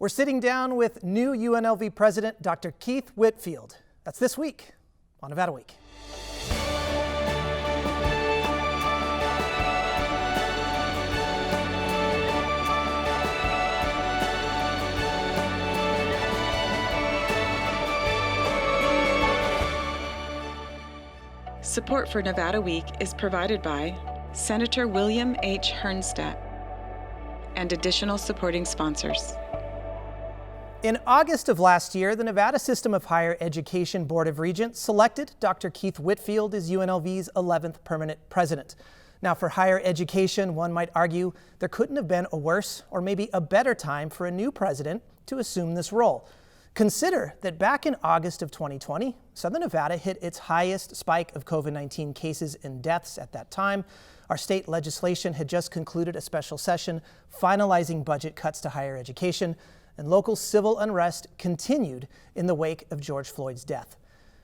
We're sitting down with new UNLV President Dr. Keith Whitfield. That's this week on Nevada Week. Support for Nevada Week is provided by Senator William H. Hernstat and additional supporting sponsors. In August of last year, the Nevada System of Higher Education Board of Regents selected Dr. Keith Whitfield as UNLV's 11th permanent president. Now, for higher education, one might argue there couldn't have been a worse or maybe a better time for a new president to assume this role. Consider that back in August of 2020, Southern Nevada hit its highest spike of COVID-19 cases and deaths at that time. Our state legislation had just concluded a special session finalizing budget cuts to higher education, and local civil unrest continued in the wake of George Floyd's death.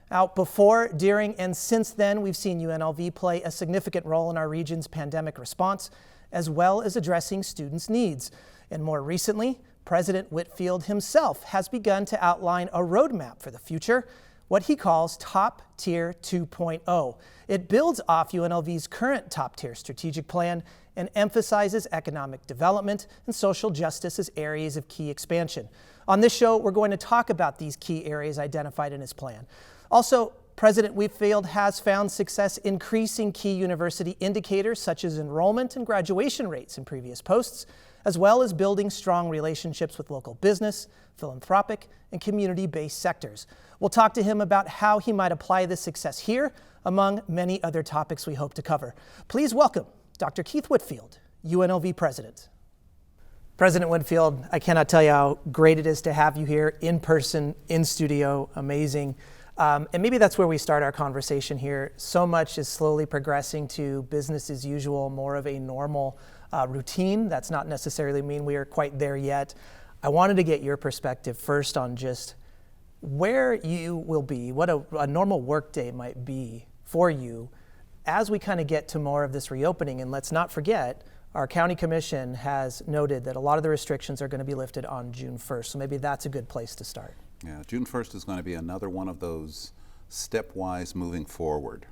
Now, before, during, and since then, we've seen UNLV play a significant role in our region's pandemic response, as well as addressing students' needs. And more recently, President Whitfield himself has begun to outline a roadmap for the future, what he calls Top Tier 2.0. It builds off UNLV's current Top Tier strategic plan and emphasizes economic development and social justice as areas of key expansion. On this show, we're going to talk about these key areas identified in his plan. Also, President Whitfield has found success increasing key university indicators such as enrollment and graduation rates in previous posts, as well as building strong relationships with local business, philanthropic, and community-based sectors. We'll talk to him about how he might apply this success here, among many other topics we hope to cover. Please welcome Dr. Keith Whitfield, UNLV President. President Whitfield, I cannot tell you how great it is to have you here in person, in studio, amazing. And maybe that's where we start our conversation here. So much is slowly progressing to business as usual, more of a normal routine. That's not necessarily mean we are quite there yet. I wanted to get your perspective first on just where you will be, what a normal workday might be for you as we kind of get to more of this reopening. And let's not forget, our county commission has noted that a lot of the restrictions are going to be lifted on June 1st. So maybe that's a good place to start. Yeah, June 1st is going to be another one of those stepwise moving forward.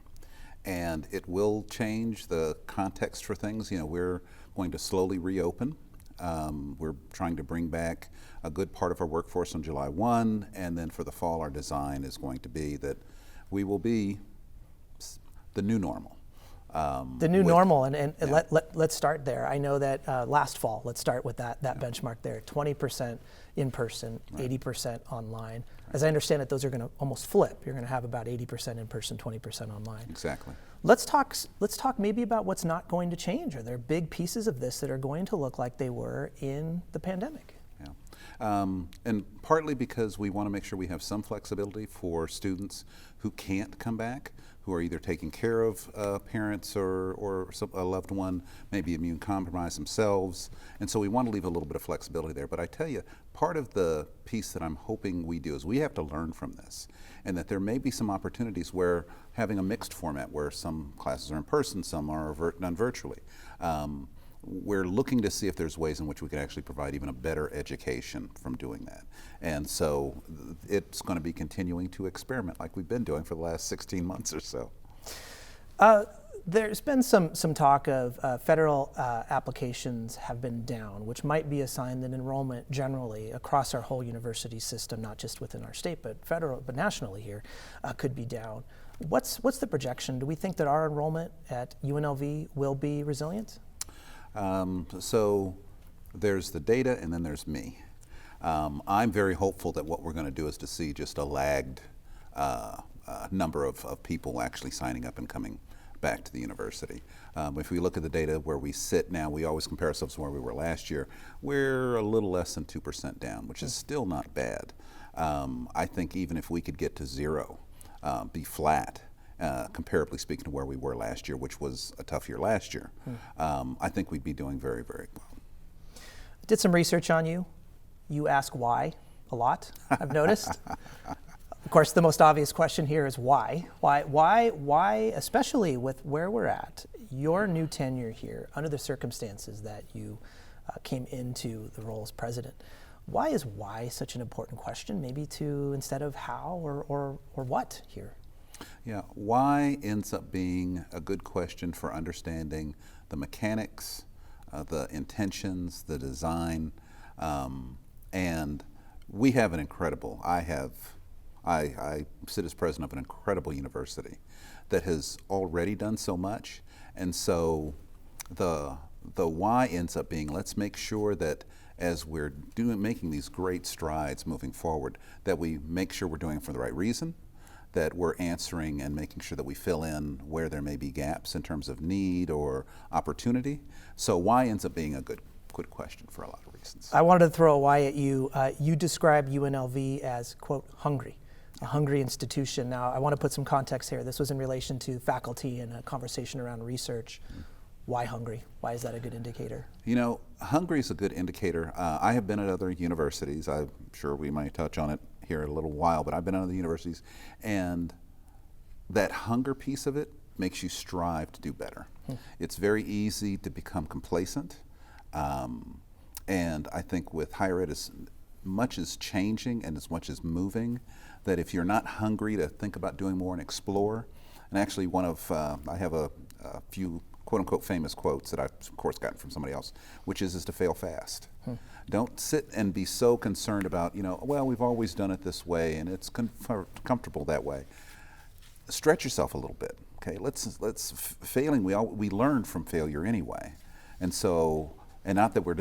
And it will change the context for things. You know, we're going to slowly reopen. We're trying to bring back a good part of our workforce on July 1, and then for the fall, our design is going to be that we will be the new normal. The new normal, and yeah. Let's start there. I know that last fall, let's start with that benchmark there, 20% in person, right. 80% online. Right. As I understand it, those are going to almost flip. You're going to have about 80% in person, 20% online. Exactly. Let's talk maybe about what's not going to change. Are there big pieces of this that are going to look like they were in the pandemic? Yeah, and partly because we want to make sure we have some flexibility for students who can't come back, who are either taking care of parents or a loved one, maybe immune compromised themselves. And so we want to leave a little bit of flexibility there. But I tell you, part of the piece that I'm hoping we do is we have to learn from this, and that there may be some opportunities where having a mixed format where some classes are in person, some are done virtually. We're looking to see if there's ways in which we can actually provide even a better education from doing that. And so it's going to be continuing to experiment like we've been doing for the last 16 months or so. There's been some talk of federal applications have been down, which might be a sign that enrollment generally across our whole university system, not just within our state, but federal, but nationally here, could be down. What's the projection? Do we think that our enrollment at UNLV will be resilient? So there's the data and then there's me. I'm very hopeful that what we're going to do is to see just a lagged number of people actually signing up and coming back to the university. If we look at the data where we sit now, we always compare ourselves to where we were last year. We're a little less than 2% down, which is still not bad. I think even if we could get to zero, be flat, comparably speaking to where we were last year, which was a tough year last year, I think we'd be doing very, very well. Did some research on you. You ask why a lot, I've noticed. Of course, the most obvious question here is why? Why, especially with where we're at, your new tenure here, under the circumstances that you came into the role as president, Why is why such an important question, maybe to instead of how or what here? Yeah, why ends up being a good question for understanding the mechanics, the intentions, the design, and we have an incredible, I sit as president of an incredible university that has already done so much, and so the why ends up being, let's make sure that as we're making these great strides moving forward, that we make sure we're doing it for the right reason, that we're answering and making sure that we fill in where there may be gaps in terms of need or opportunity. So why ends up being a good question for a lot of reasons. I wanted to throw a why at you. You described UNLV as, quote, hungry, a hungry institution. Now, I want to put some context here. This was in relation to faculty and a conversation around research. Why hungry? Why is that a good indicator? You know, hungry is a good indicator. I have been at other universities. I'm sure we might touch on it here in a little while, but I've been at other universities, and that hunger piece of it makes you strive to do better. It's very easy to become complacent, and I think with higher ed, as much as changing and as much as moving, that if you're not hungry to think about doing more and explore, and actually I have a few quote-unquote famous quotes that I've of course gotten from somebody else, which is to fail fast. Don't sit and be so concerned about, well, we've always done it this way and it's comfortable that way. Stretch yourself a little bit, okay? Failing, we learn from failure anyway. And so, and not that we're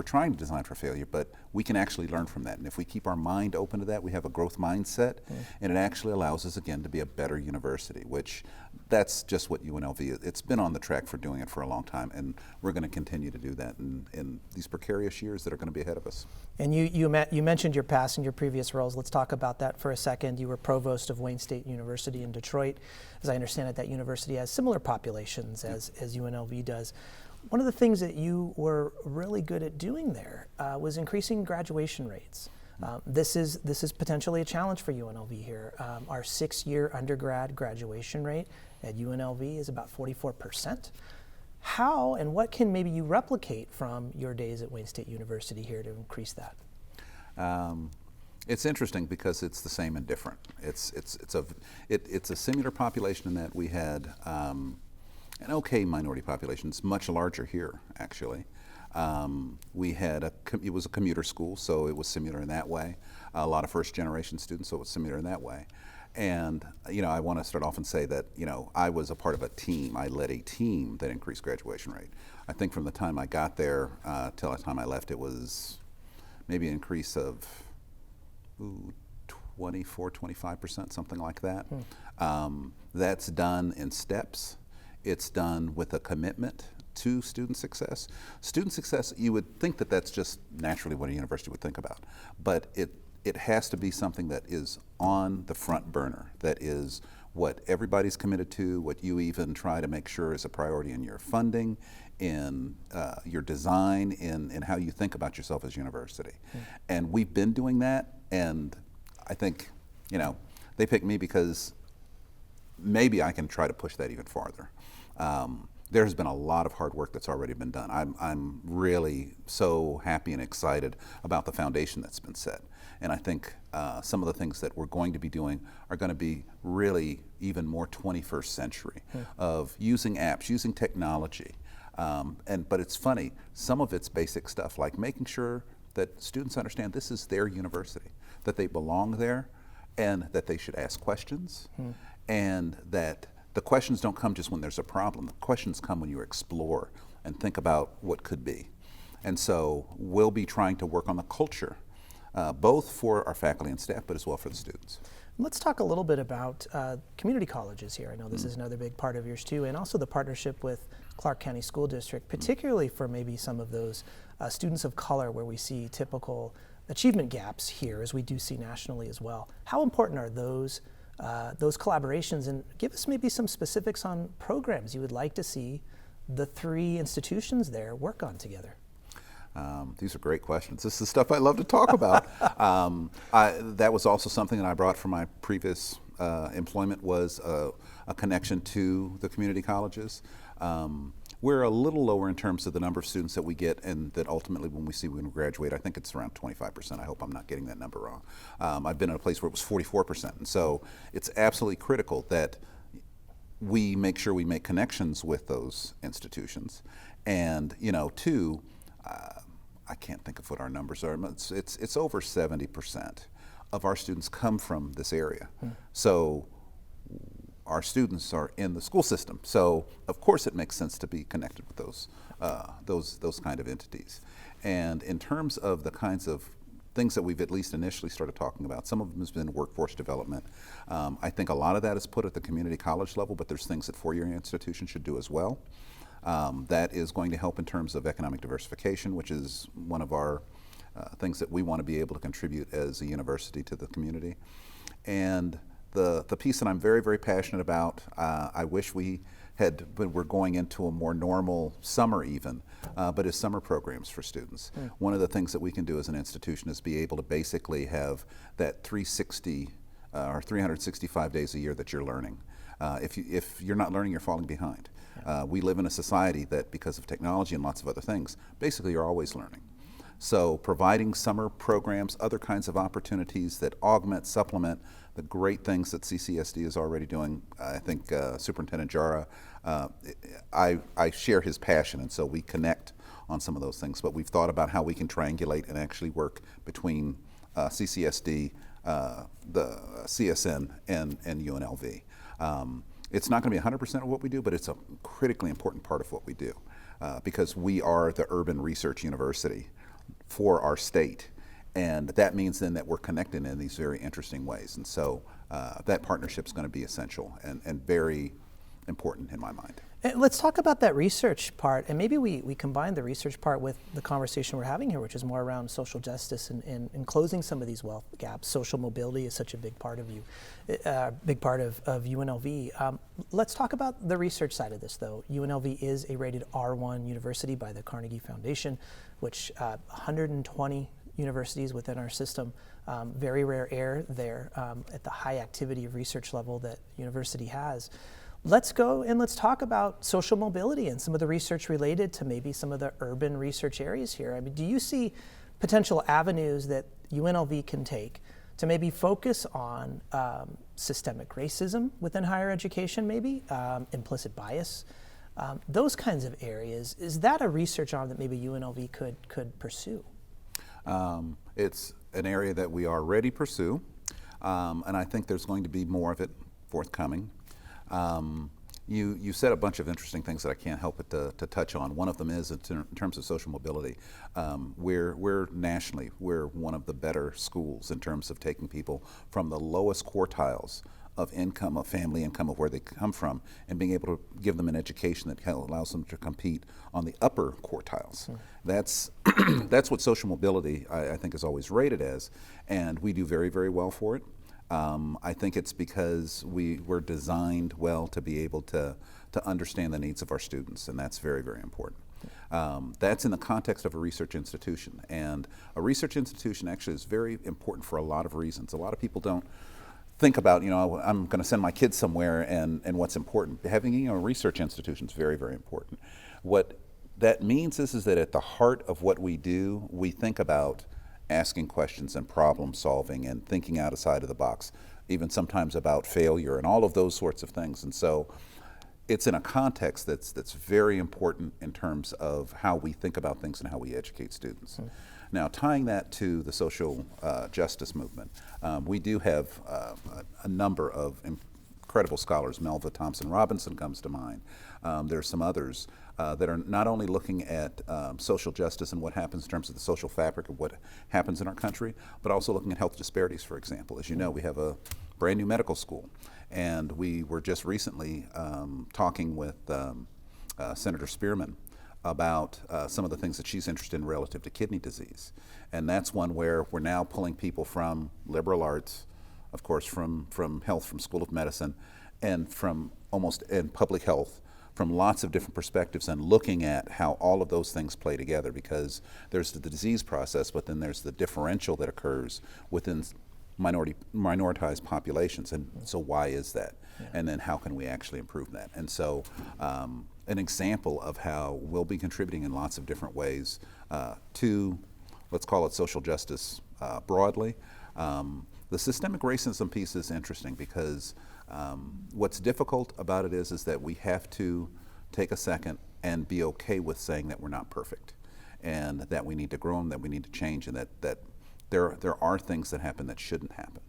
trying to design for failure, but we can actually learn from that. And if we keep our mind open to that, we have a growth mindset, and it actually allows us, again, to be a better university, which that's just what UNLV is. It's been on the track for doing it for a long time, and we're going to continue to do that in these precarious years that are going to be ahead of us. And you mentioned your past and your previous roles. Let's talk about that for a second. You were provost of Wayne State University in Detroit. As I understand it, that university has similar populations as UNLV does. One of the things that you were really good at doing there was increasing graduation rates. This is potentially a challenge for UNLV here. Our 6-year undergrad graduation rate at UNLV is about 44%. How and what can maybe you replicate from your days at Wayne State University here to increase that? It's interesting because it's the same and different. It's a similar population in that we had an okay minority population. It's much larger here, actually. We had it was a commuter school, so it was similar in that way. A lot of first-generation students, so it was similar in that way. And I want to start off and say that I was a part of a team. I led a team that increased graduation rate. I think from the time I got there till the time I left, it was maybe an increase of 24, 25%, something like that. That's done in steps. It's done with a commitment to student success. Student success, you would think that that's just naturally what a university would think about, but it has to be something that is on the front burner, that is what everybody's committed to, what you even try to make sure is a priority in your funding, in your design, in how you think about yourself as a university. And we've been doing that, and I think, they picked me because maybe I can try to push that even farther. There's been a lot of hard work that's already been done. I'm really so happy and excited about the foundation that's been set. And I think some of the things that we're going to be doing are going to be really even more 21st century of using apps, using technology. But it's funny, some of it's basic stuff like making sure that students understand this is their university, that they belong there, and that they should ask questions, and that the questions don't come just when there's a problem. The questions come when you explore and think about what could be. And so we'll be trying to work on the culture, both for our faculty and staff, but as well for the students. Let's talk a little bit about community colleges here. I know this is another big part of yours too, and also the partnership with Clark County School District, particularly for maybe some of those students of color where we see typical achievement gaps here, as we do see nationally as well. How important are those collaborations, and give us maybe some specifics on programs you would like to see the 3 institutions there work on together? These are great questions. This is stuff I love to talk about. That was also something that I brought from my previous employment, was a connection to the community colleges. we're a little lower in terms of the number of students that we get, and that ultimately when we see when we graduate, I think it's around 25%. I hope I'm not getting that number wrong. I've been in a place where it was 44%, and so it's absolutely critical that we make sure we make connections with those institutions. And, you know, two, I can't think of what our numbers are. It's over 70% of our students come from this area. So our students are in the school system. So of course it makes sense to be connected with those kind of entities. And in terms of the kinds of things that we've at least initially started talking about, some of them has been workforce development. I think a lot of that is put at the community college level, but there's things that four-year institutions should do as well. That is going to help in terms of economic diversification, which is one of our things that we want to be able to contribute as a university to the community. And the piece that I'm very, very passionate about, I wish we're going into a more normal summer even, but is summer programs for students. One of the things that we can do as an institution is be able to basically have that 360 or 365 days a year that you're learning. If you're not learning, you're falling behind. We live in a society that, because of technology and lots of other things, basically you're always learning. So providing summer programs, other kinds of opportunities that augment, supplement the great things that CCSD is already doing. I think Superintendent Jara, I share his passion, and so we connect on some of those things, but we've thought about how we can triangulate and actually work between CCSD, the CSN, and UNLV. It's not going to be 100% of what we do, but it's a critically important part of what we do because we are the urban research university for our state. And that means then that we're connected in these very interesting ways. And so that partnership is going to be essential and very important in my mind. And let's talk about that research part, and maybe we combine the research part with the conversation we're having here, which is more around social justice and closing some of these wealth gaps. Social mobility is such a big part of UNLV. Let's talk about the research side of this, though. UNLV is a rated R1 university by the Carnegie Foundation, which 120 universities within our system, very rare air there at the high activity of research level that university has. Let's go and let's talk about social mobility and some of the research related to maybe some of the urban research areas here. I mean, do you see potential avenues that UNLV can take to maybe focus on systemic racism within higher education, maybe implicit bias, those kinds of areas? Is that a research arm that maybe UNLV could pursue? It's an area that we already pursue, and I think there's going to be more of it forthcoming. You said a bunch of interesting things that I can't help but to touch on. One of them is in terms of social mobility. We're nationally, we're one of the better schools in terms of taking people from the lowest quartiles of income, of family income, of where they come from, and being able to give them an education that allows them to compete on the upper quartiles. That's what social mobility, I think, is always rated as, and we do very, very well for it. I think it's because we were designed well to be able to understand the needs of our students, and that's very, very important. That's in the context of a research institution, and a research institution actually is very important for a lot of reasons. A lot of people don't think about, I'm going to send my kids somewhere and what's important. Having a research institution is very, very important. What that means is that at the heart of what we do, we think about asking questions and problem solving and thinking outside of the box, even sometimes about failure and all of those sorts of things. And so it's in a context that's very important in terms of how we think about things and how we educate students. Now, tying that to the social justice movement, we do have a number of incredible scholars. Melva Thompson Robinson comes to mind. There are some others that are not only looking at social justice and what happens in terms of the social fabric of what happens in our country, but also looking at health disparities, for example. As you know, we have a brand new medical school, and we were just recently talking with Senator Spearman about some of the things that she's interested in relative to kidney disease. And that's one where we're now pulling people from liberal arts, of course, from health, from School of Medicine, and from in public health, from lots of different perspectives, and looking at how all of those things play together, because there's the disease process, but then there's the differential that occurs within minoritized populations, and so why is that? Yeah. And then how can we actually improve that? And so an example of how we'll be contributing in lots of different ways to, let's call it social justice broadly. The systemic racism piece is interesting because what's difficult about it is that we have to take a second and be okay with saying that we're not perfect, and that we need to grow and that we need to change, and that there are things that happen that shouldn't happen.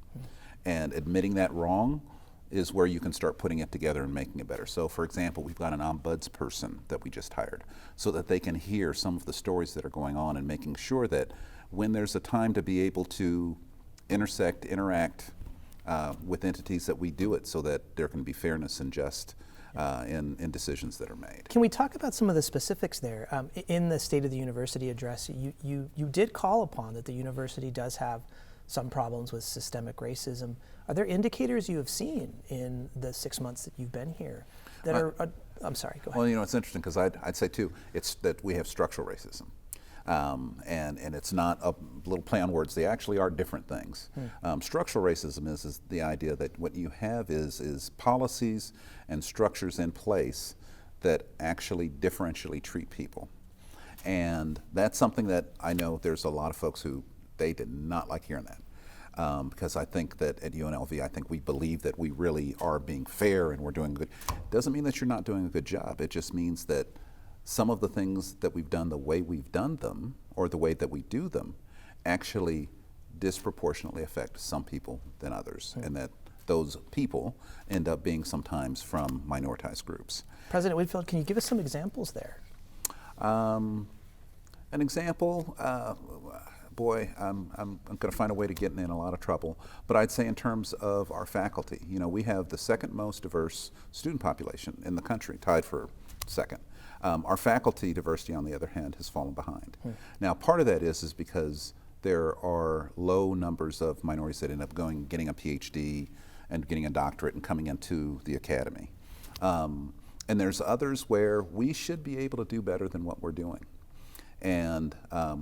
And admitting that wrong is where you can start putting it together and making it better. So for example, we've got an ombudsperson that we just hired so that they can hear some of the stories that are going on, and making sure that when there's a time to be able to interact with entities, that we do it so that there can be fairness and just in decisions that are made. Can we talk about some of the specifics there? In the State of the University address, you did call upon that the university does have some problems with systemic racism. Are there indicators you have seen in the 6 months that you've been here that are, I'm sorry, go ahead. Well, it's interesting because I'd say too, it's that we have structural racism. And it's not a little play on words. They actually are different things. Structural racism is the idea that what you have is policies and structures in place that actually differentially treat people. And that's something that I know there's a lot of folks who they did not like hearing that. Because I think that at UNLV, I think we believe that we really are being fair and we're doing good. Doesn't mean that you're not doing a good job. It just means that some of the things that we've done the way we've done them, or the way that we do them, actually disproportionately affect some people than others, and that those people end up being sometimes from minoritized groups. President Whitfield, can you give us some examples there? An example, boy, I'm going to find a way to get in a lot of trouble, but I'd say in terms of our faculty, we have the second most diverse student population in the country, tied for second. Our faculty diversity, on the other hand, has fallen behind. Now, part of that is because there are low numbers of minorities that end up getting a PhD and getting a doctorate and coming into the academy. And there's others where we should be able to do better than what we're doing. And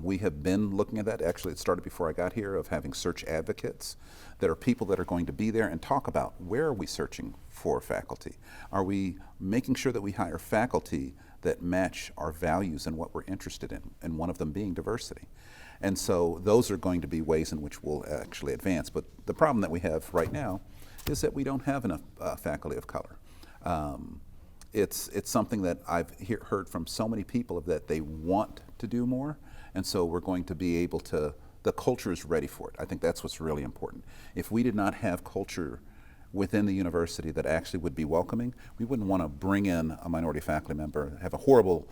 we have been looking at that. Actually, it started before I got here, of having search advocates that are people that are going to be there and talk about where are we searching for faculty? Are we making sure that we hire faculty that match our values and what we're interested in, and one of them being diversity? And so those are going to be ways in which we'll actually advance. But the problem that we have right now is that we don't have enough faculty of color. It's something that I've heard from so many people that they want to do more, and so we're going to be able to, the culture is ready for it. I think that's what's really important. If we did not have culture within the university that actually would be welcoming, we wouldn't want to bring in a minority faculty member, have a horrible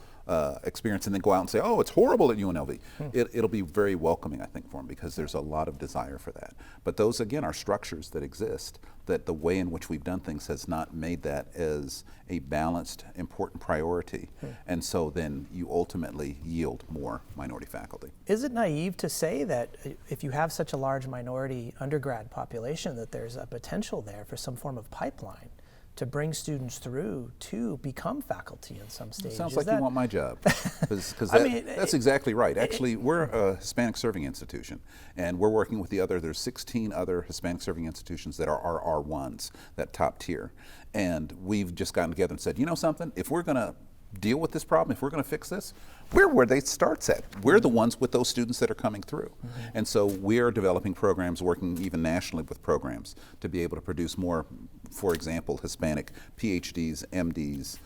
experience, and then go out and say, oh, it's horrible at UNLV. It'll be very welcoming, I think, for them, because there's a lot of desire for that. But those, again, are structures that exist, that the way in which we've done things has not made that as a balanced, important priority. And so then you ultimately yield more minority faculty. Is it naive to say that if you have such a large minority undergrad population, that there's a potential there for some form of pipeline to bring students through to become faculty in some stage? Sounds like you want my job, because that's exactly right. Actually, we're a Hispanic serving institution, and we're working with there's 16 other Hispanic serving institutions that are our R1s, that top tier. And we've just gotten together and said, you know something, if we're going to deal with this problem, if we're going to fix this, we're where they starts at. We're the ones with those students that are coming through. And so we're developing programs, working even nationally with programs to be able to produce more, for example, Hispanic PhDs, MDs,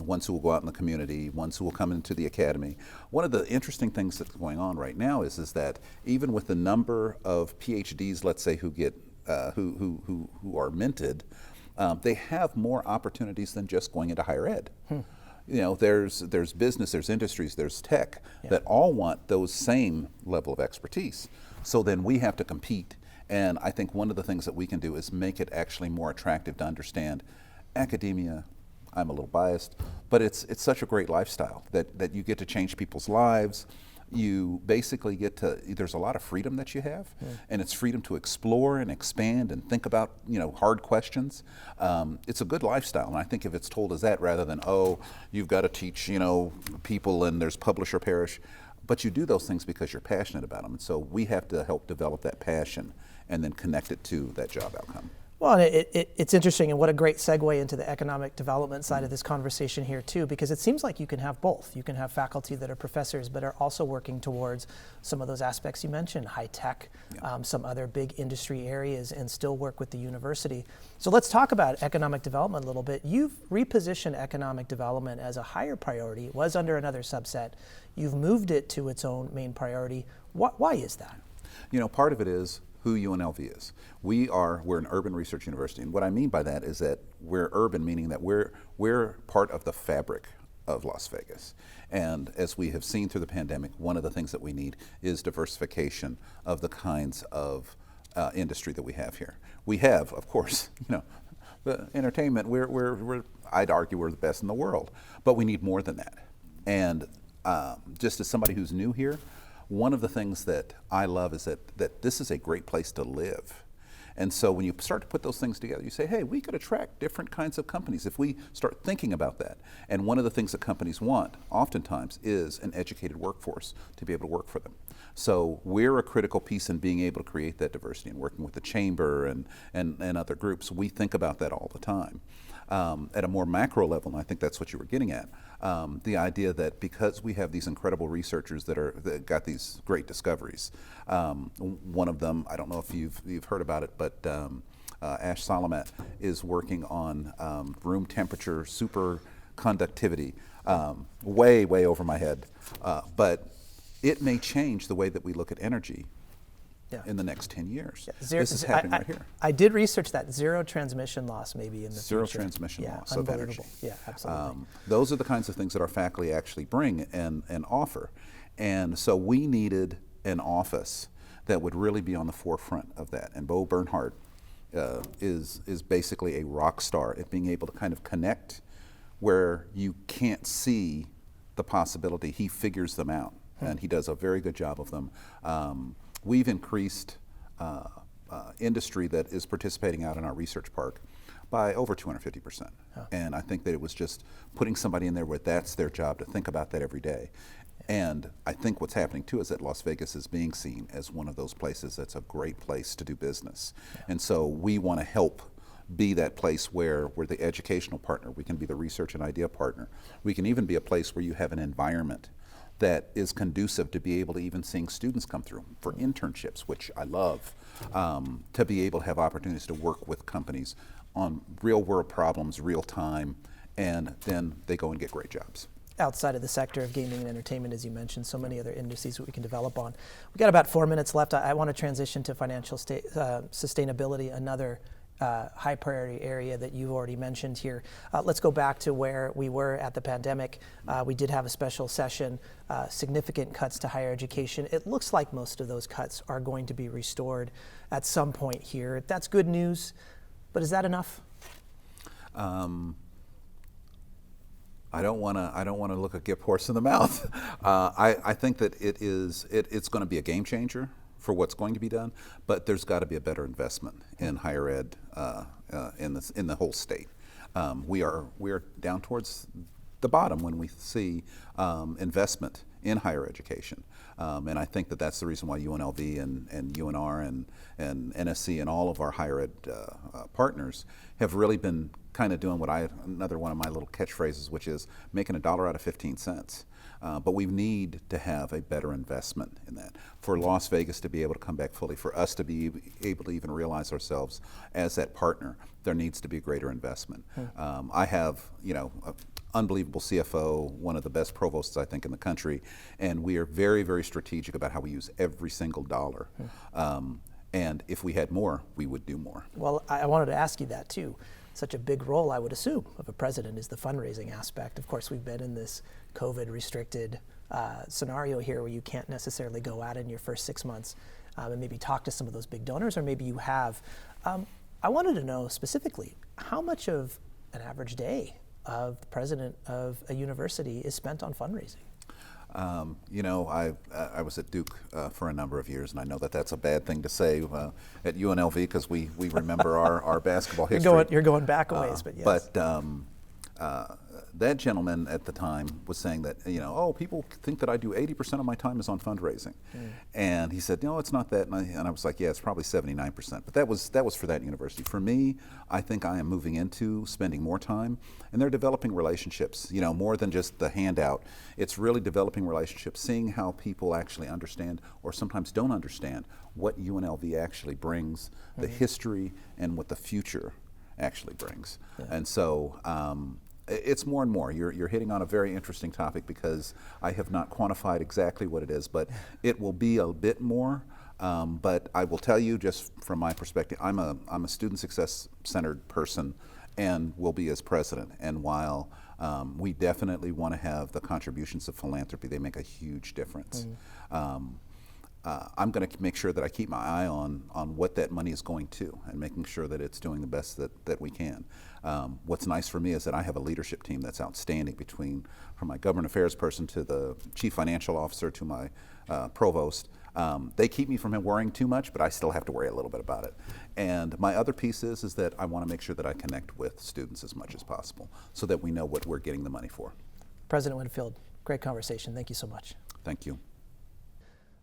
ones who will go out in the community, ones who will come into the academy. One of the interesting things that's going on right now is that even with the number of PhDs, let's say, who get who are minted, they have more opportunities than just going into higher ed. There's business, there's industries, there's tech that all want those same level of expertise. So then we have to compete. And I think one of the things that we can do is make it actually more attractive to understand academia. I'm a little biased, but it's such a great lifestyle that you get to change people's lives. You basically get to, there's a lot of freedom that you have, and it's freedom to explore and expand and think about, hard questions. It's a good lifestyle, and I think if it's told as that rather than, oh, you've got to teach, people and there's publish or perish, but you do those things because you're passionate about them, and so we have to help develop that passion and then connect it to that job outcome. Well, it's interesting, and what a great segue into the economic development side of this conversation here too, because it seems like you can have both. You can have faculty that are professors, but are also working towards some of those aspects you mentioned, high tech, some other big industry areas, and still work with the university. So let's talk about economic development a little bit. You've repositioned economic development as a higher priority. It was under another subset. You've moved it to its own main priority. Why is that? You know, part of it is who UNLV is. We're an urban research university, and what I mean by that is that we're urban, meaning that we're part of the fabric of Las Vegas. And as we have seen through the pandemic, one of the things that we need is diversification of the kinds of industry that we have here. We have, of course, the entertainment. I'd argue we're the best in the world, but we need more than that. And just as somebody who's new here, one of the things that I love is that this is a great place to live. And so when you start to put those things together, you say, hey, we could attract different kinds of companies if we start thinking about that. And one of the things that companies want, oftentimes, is an educated workforce to be able to work for them. So we're a critical piece in being able to create that diversity and working with the chamber and other groups. We think about that all the time. At a more macro level, and I think that's what you were getting at, the idea that because we have these incredible researchers that got these great discoveries, one of them, I don't know if you've heard about it, but Ash Salamat is working on room temperature superconductivity, way over my head, but it may change the way that we look at energy in the next 10 years. Yeah, this is happening right here. I did research that. Zero transmission loss maybe in the Zero future. transmission loss of unbelievable. energy. Yeah, absolutely. Those are the kinds of things that our faculty actually bring and offer. And so we needed an office that would really be on the forefront of that. And Bo Bernhardt is basically a rock star at being able to kind of connect where you can't see the possibility. He figures them out, and he does a very good job of them. We've increased industry that is participating out in our research park by over 250%. And I think that it was just putting somebody in there where that's their job to think about that every day. And I think what's happening too is that Las Vegas is being seen as one of those places that's a great place to do business. And so we want to help be that place where we're the educational partner, we can be the research and idea partner. We can even be a place where you have an environment that is conducive to be able to even seeing students come through for internships, which I love, to be able to have opportunities to work with companies on real world problems, real time, and then they go and get great jobs. Outside of the sector of gaming and entertainment, as you mentioned, so many other industries that we can develop on. We've got about 4 minutes left. I want to transition to financial sustainability, another high priority area that you've already mentioned here. Let's go back to where we were at the pandemic. We did have a special session, significant cuts to higher education. It looks like most of those cuts are going to be restored at some point here. That's good news, but is that enough? I don't want to look a gift horse in the mouth. I think that it's going to be a game changer for what's going to be done, but there's got to be a better investment in higher ed in the whole state. We are down towards the bottom when we see investment in higher education, and I think that that's the reason why UNLV and UNR and NSC and all of our higher ed partners have really been kind of doing another one of my little catchphrases, which is making $1 out of 15 cents. But we need to have a better investment in that. For Las Vegas to be able to come back fully, for us to be able to even realize ourselves as that partner, there needs to be a greater investment. I have, an unbelievable CFO, one of the best provosts I think in the country, and we are very, very strategic about how we use every single dollar. And if we had more, we would do more. Well, I wanted to ask you that too. Such a big role, I would assume, of a president is the fundraising aspect. Of course, we've been in this COVID restricted scenario here where you can't necessarily go out in your first 6 months and maybe talk to some of those big donors, or maybe you have. I wanted to know specifically, how much of an average day of the president of a university is spent on fundraising? I was at Duke for a number of years, and I know that that's a bad thing to say at UNLV because we remember our basketball history. You're going back a ways, but yes. But that gentleman at the time was saying that, oh, people think that I do 80% of my time is on fundraising. And he said, no, it's not that. And I was like, yeah, it's probably 79%. But that was for that university. For me, I think I am moving into spending more time, and they're developing relationships, more than just the handout. It's really developing relationships, seeing how people actually understand or sometimes don't understand what UNLV actually brings, the history, and what the future actually brings. And so it's more and more. You're hitting on a very interesting topic, because I have not quantified exactly what it is, but it will be a bit more. But I will tell you, just from my perspective, I'm a student success centered person, and will be as president. And while we definitely want to have the contributions of philanthropy, they make a huge difference. I'm going to make sure that I keep my eye on what that money is going to, and making sure that it's doing the best that we can. What's nice for me is that I have a leadership team that's outstanding, from my government affairs person to the chief financial officer to my provost. They keep me from worrying too much, but I still have to worry a little bit about it. And my other piece is that I want to make sure that I connect with students as much as possible, so that we know what we're getting the money for. President Whitfield, great conversation. Thank you so much. Thank you.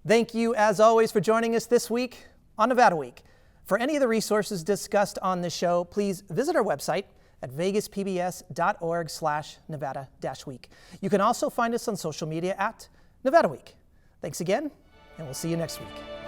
Thank you, as always, for joining us this week on Nevada Week. For any of the resources discussed on this show, please visit our website at vegaspbs.org/Nevada-Week. You can also find us on social media at Nevada Week. Thanks again, and we'll see you next week.